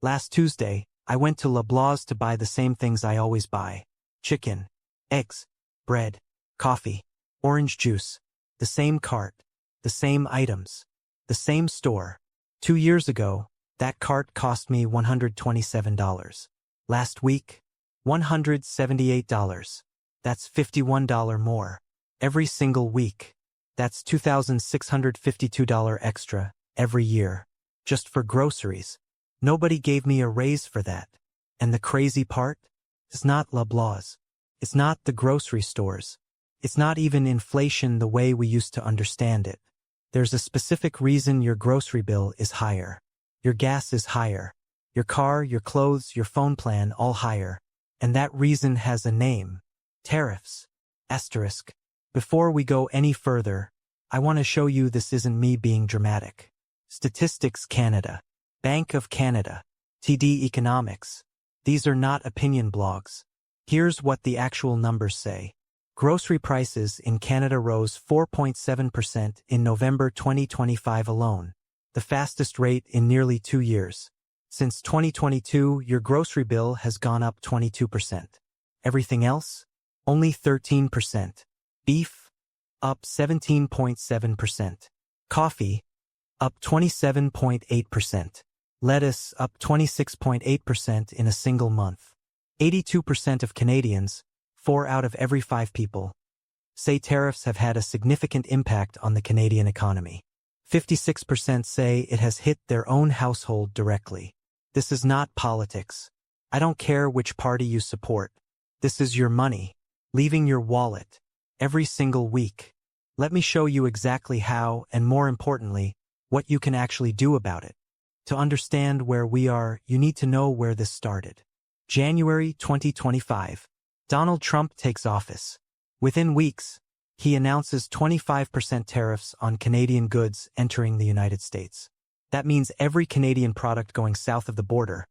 Last Tuesday, I went to Loblaws to buy the same things I always buy. Chicken, eggs, bread, coffee, orange juice. The same cart, the same items, the same store. 2 years ago, that cart cost me $127. Last week, $178. That's $51 more. Every single week. That's $2,652 extra every year. Just for groceries. Nobody gave me a raise for that. And the crazy part? It's not Loblaws. It's not the grocery stores. It's not even inflation the way we used to understand it. There's a specific reason your grocery bill is higher. Your gas is higher. Your car, your clothes, your phone plan, all higher. And that reason has a name. Tariffs. Asterisk. Before we go any further, I want to show you this isn't me being dramatic. Statistics Canada. Bank of Canada. TD Economics. These are not opinion blogs. Here's what the actual numbers say. Grocery prices in Canada rose 4.7% in November 2025 alone, the fastest rate in nearly 2 years. Since 2022, your grocery bill has gone up 22%. Everything else? Only 13%. Beef? Up 17.7%. Coffee? Up 27.8%. Lettuce? Up 26.8% in a single month. 82% of Canadians, 4 out of every 5 people, say tariffs have had a significant impact on the Canadian economy. 56% say it has hit their own household directly. This is not politics. I don't care which party you support. This is your money, leaving your wallet, every single week. Let me show you exactly how, and more importantly, what you can actually do about it. To understand where we are, you need to know where this started. January 2025. Donald Trump takes office. Within weeks, he announces 25% tariffs on Canadian goods entering the United States. That means every Canadian product going south of the border,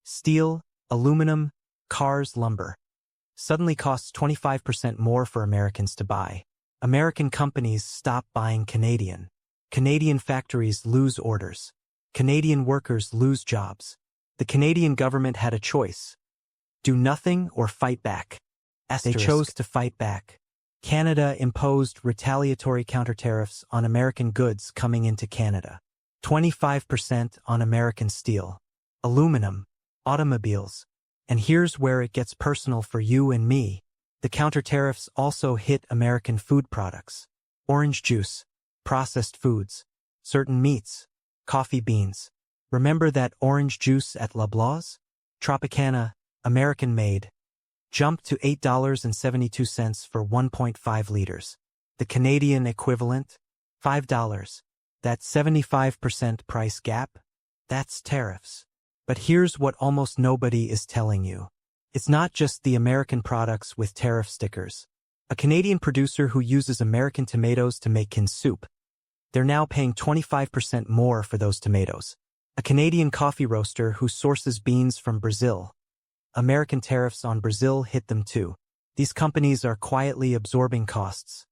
steel, aluminum, cars, lumber, suddenly costs 25% more for Americans to buy. American companies stop buying Canadian. Canadian factories lose orders. Canadian workers lose jobs. The Canadian government had a choice. Do nothing or fight back. They chose to fight back. Canada imposed retaliatory counter-tariffs on American goods coming into Canada. 25% on American steel, aluminum, automobiles. And here's where it gets personal for you and me. The counter-tariffs also hit American food products. Orange juice, processed foods, certain meats, coffee beans. Remember that orange juice at Loblaws? Tropicana, American-made, jumped to $8.72 for 1.5 liters. The Canadian equivalent? $5. That 75% price gap? That's tariffs. But here's what almost nobody is telling you. It's not just the American products with tariff stickers. A Canadian producer who uses American tomatoes to make canned soup. They're now paying 25% more for those tomatoes. A Canadian coffee roaster who sources beans from Brazil. American tariffs on Brazil hit them too. These companies are quietly absorbing costs.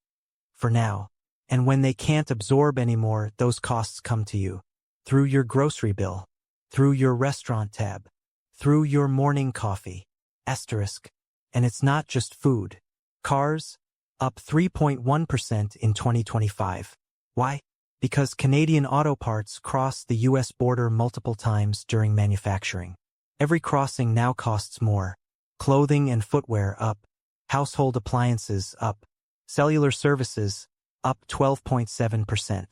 For now. And when they can't absorb anymore, those costs come to you. Through your grocery bill. Through your restaurant tab. Through your morning coffee. Asterisk. And it's not just food. Cars? Up 3.1% in 2025. Why? Because Canadian auto parts cross the US border multiple times during manufacturing. Every crossing now costs more. Clothing and footwear up. Household appliances up. Cellular services up 12.7%.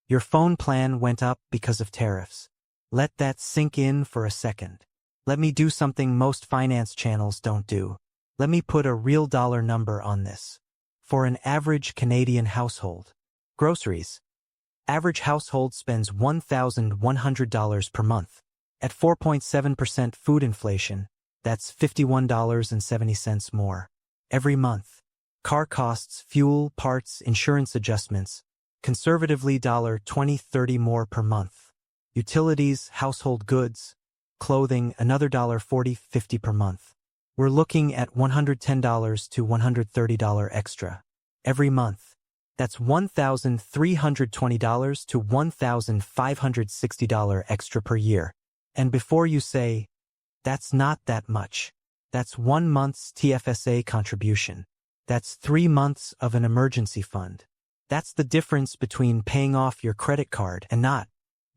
Your phone plan went up because of tariffs. Let that sink in for a second. Let me do something most finance channels don't do. Let me put a real dollar number on this. For an average Canadian household. Groceries. Average household spends $1,100 per month. At 4.7% food inflation, that's $51.70 more. Every month. Car costs, fuel, parts, insurance adjustments. Conservatively $20-30 more per month. Utilities, household goods, clothing, another $40-50 per month. We're looking at $110 to $130 extra. Every month. That's $1,320 to $1,560 extra per year. And before you say, that's not that much. That's 1 month's TFSA contribution. That's 3 months of an emergency fund. That's the difference between paying off your credit card and not.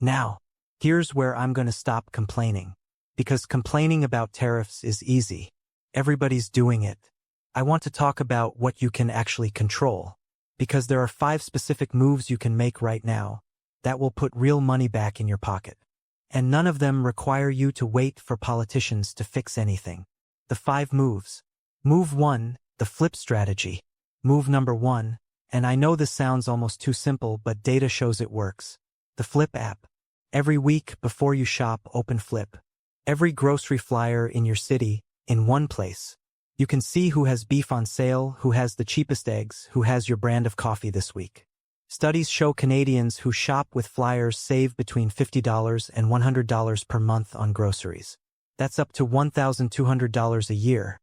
Now, here's where I'm going to stop complaining. Because complaining about tariffs is easy. Everybody's doing it. I want to talk about what you can actually control. Because there are 5 specific moves you can make right now that will put real money back in your pocket. And none of them require you to wait for politicians to fix anything. The 5 moves. Move 1, the flip strategy. Move number 1, and I know this sounds almost too simple, but data shows it works. The Flip app. Every week before you shop, open Flip. Every grocery flyer in your city, in one place. You can see who has beef on sale, who has the cheapest eggs, who has your brand of coffee this week. Studies show Canadians who shop with flyers save between $50 and $100 per month on groceries. That's up to $1,200 a year.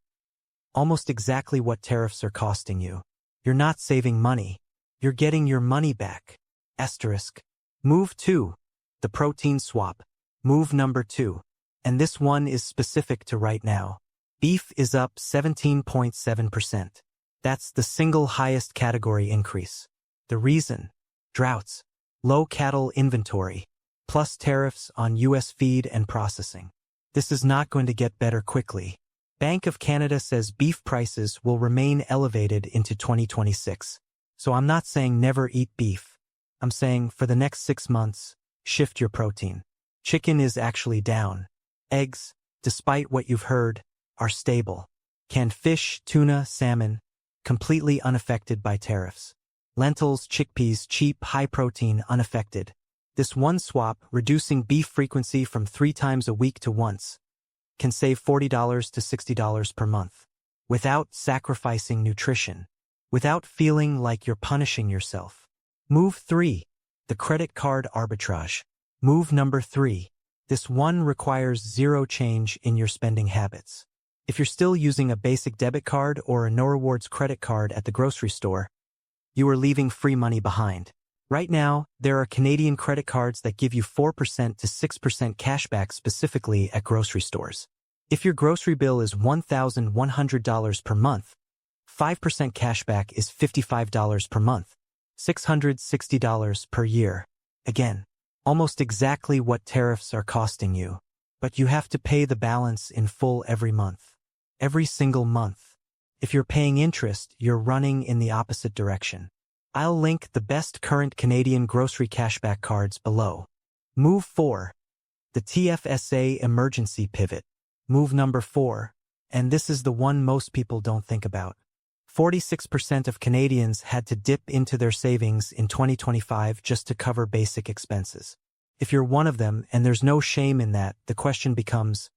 Almost exactly what tariffs are costing you. You're not saving money. You're getting your money back. Asterisk. Move 2. The protein swap. Move number 2. And this one is specific to right now. Beef is up 17.7%. That's the single highest category increase. The reason? Droughts. Low cattle inventory. Plus tariffs on U.S. feed and processing. This is not going to get better quickly. Bank of Canada says beef prices will remain elevated into 2026. So I'm not saying never eat beef. I'm saying for the next 6 months, shift your protein. Chicken is actually down. Eggs, despite what you've heard, are stable. Canned fish, tuna, salmon, completely unaffected by tariffs. Lentils, chickpeas, cheap, high protein, unaffected. This one swap, reducing beef frequency from 3 times a week to once, can save $40 to $60 per month. Without sacrificing nutrition. Without feeling like you're punishing yourself. Move 3. The credit card arbitrage. Move number 3. This one requires zero change in your spending habits. If you're still using a basic debit card or a no rewards credit card at the grocery store, you are leaving free money behind. Right now, there are Canadian credit cards that give you 4% to 6% cashback specifically at grocery stores. If your grocery bill is $1,100 per month, 5% cashback is $55 per month, $660 per year. Again, almost exactly what tariffs are costing you. But you have to pay the balance in full every month. Every single month. If you're paying interest, you're running in the opposite direction. I'll link the best current Canadian grocery cashback cards below. Move 4. The TFSA emergency pivot. Move number 4. And this is the one most people don't think about. 46% of Canadians had to dip into their savings in 2025 just to cover basic expenses. If you're one of them, and there's no shame in that, the question becomes,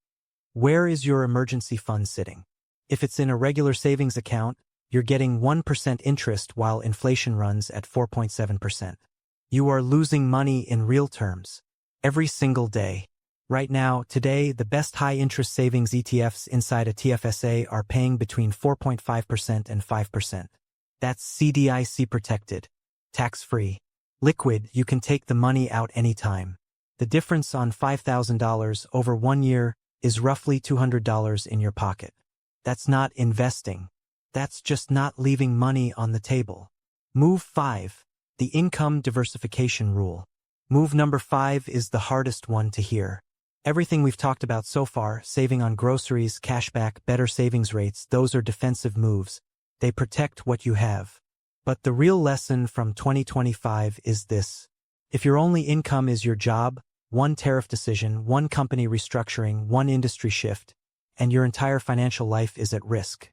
where is your emergency fund sitting? If it's in a regular savings account, you're getting 1% interest while inflation runs at 4.7%. You are losing money in real terms. Every single day. Right now, today, the best high-interest savings ETFs inside a TFSA are paying between 4.5% and 5%. That's CDIC protected. Tax-free. Liquid, you can take the money out anytime. The difference on $5,000 over 1 year is roughly $200 in your pocket. That's not investing. That's just not leaving money on the table. Move 5. The income diversification rule. Move number 5 is the hardest one to hear. Everything we've talked about so far, saving on groceries, cashback, better savings rates, those are defensive moves. They protect what you have. But the real lesson from 2025 is this. If your only income is your job, one tariff decision, one company restructuring, one industry shift, and your entire financial life is at risk.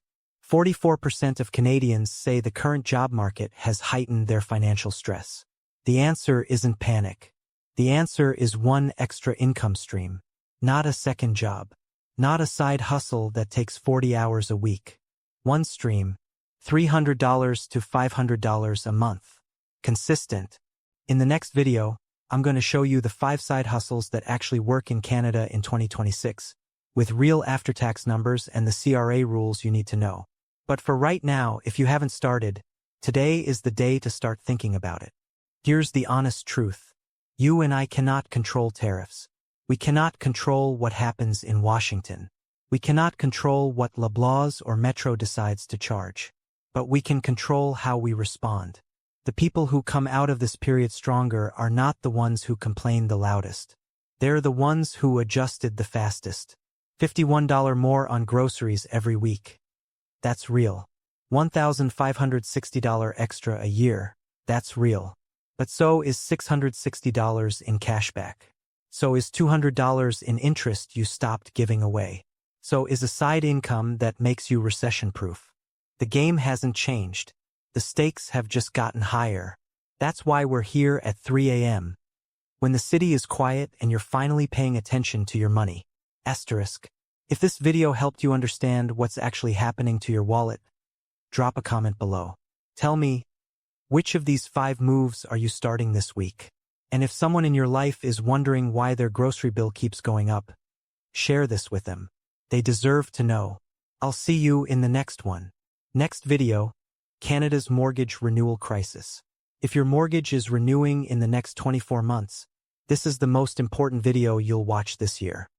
44% of Canadians say the current job market has heightened their financial stress. The answer isn't panic. The answer is one extra income stream. Not a second job. Not a side hustle that takes 40 hours a week. One stream. $300 to $500 a month. Consistent. In the next video, I'm going to show you the 5 side hustles that actually work in Canada in 2026, with real after-tax numbers and the CRA rules you need to know. But for right now, if you haven't started, today is the day to start thinking about it. Here's the honest truth. You and I cannot control tariffs. We cannot control what happens in Washington. We cannot control what Loblaws or Metro decides to charge. But we can control how we respond. The people who come out of this period stronger are not the ones who complain the loudest. They're the ones who adjusted the fastest. $51 more on groceries every week. That's real. $1,560 extra a year. That's real. But so is $660 in cashback. So is $200 in interest you stopped giving away. So is a side income that makes you recession-proof. The game hasn't changed. The stakes have just gotten higher. That's why we're here at 3 a.m. When the city is quiet and you're finally paying attention to your money. Asterisk. If this video helped you understand what's actually happening to your wallet, drop a comment below. Tell me, which of these 5 moves are you starting this week? And if someone in your life is wondering why their grocery bill keeps going up, share this with them. They deserve to know. I'll see you in the next one. Next video, Canada's mortgage renewal crisis. If your mortgage is renewing in the next 24 months, this is the most important video you'll watch this year.